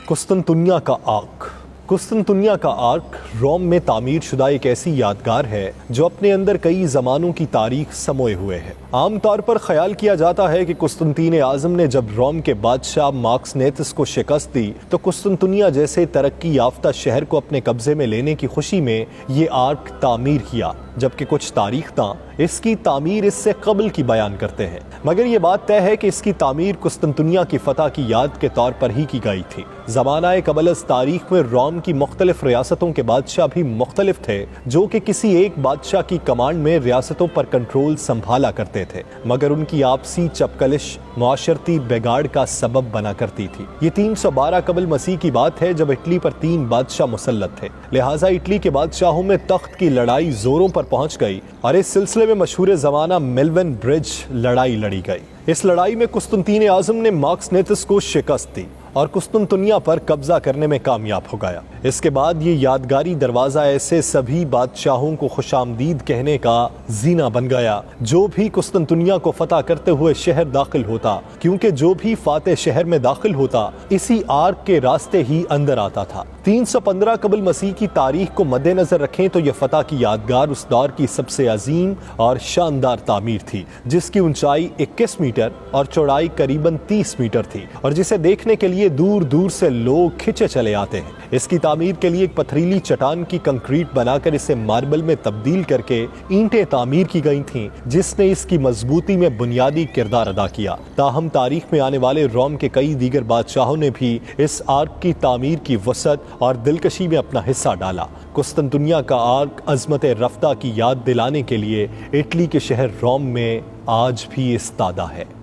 कुस्तुनतुनिया का आर्क। कुस्तुनतुनिया का आर्क रोम में तामीर शुदा एक ऐसी यादगार है जो अपने अंदर कई ज़मानों की तारीख समोए हुए है। आमतौर पर ख्याल किया जाता है कि कुस्तुनतीन आज़म ने जब रोम के बादशाह मार्क्सनेतस को शिकस्त दी तो कुस्तुनतुनिया जैसे तरक्की याफ्ता शहर को अपने कब्जे में लेने की खुशी में ये आर्क तामीर किया, जबकि कुछ तारीखदां इसकी तामीर इससे कबल की बयान करते हैं। मगर ये बात तय है कि इसकी तामीर कुस्तुनतुनिया की फतह की याद के तौर पर ही की गई थी। ज़माना कबल अज़ तारीख में रोम की मुख्तलिफ रियासतों के बादशाह भी मुख्तलिफ थे, जो कि किसी एक बादशाह की कमांड में रियासतों पर कंट्रोल संभाला करते थे, मगर उनकी आपसी चपकलिश मुआशरती बिगाड़ का सबब बना करती थी। ये 312 कबल मसीह की बात है जब इटली पर 3 बादशाह मुसल्लत थे। लिहाजा इटली के बादशाहों में तख्त की लड़ाई जोरों पर पहुंच गई और इस सिलसिले में मशहूर ज़माना मिल्वन ब्रिज लड़ाई लड़ी गई। इस लड़ाई में कुस्तुनतीन आज़म ने मार्क्सनेतस को शिकस्त दी और कुस्तुनतुनिया पर कब्जा करने में कामयाब हो गया। इसके बाद ये यादगारी दरवाज़ा ऐसे सभी बादशाहों को खुशामदीद कहने का जीना बन गया जो भी कुस्तुनतुनिया को फतह करते हुए शहर दाखिल होता, क्योंकि जो भी फातेह शहर में दाखिल होता इसी आर्क के रास्ते ही अंदर आता था। 315 कबल मसीह की तारीख को मद्देनजर रखें तो यह फतह की यादगार उस दौर की सबसे अजीम और शानदार तामीर थी, जिसकी ऊंचाई 21 मीटर और चौड़ाई करीबन 30 मीटर थी और जिसे देखने के लिए दूर दूर से लोग खिंचे चले आते हैं। इसकी तामीर के लिए एक पथरीली चट्टान की कंक्रीट बनाकर इसे मार्बल में तब्दील करके ईंटें तामीर की गई थीं, जिसने इसकी मजबूती में बुनियादी किरदार अदा किया। ताहम तारीख में आने वाले रोम के कई दीगर बादशाहों ने भी इस आर्क की तामीर की वसअत और दिलकशी में अपना हिस्सा डाला। कुस्तुनतुनिया का आर्क अजमत रफ्ता की याद दिलाने के लिए इटली के शहर रोम में आज भी इस्तादा है।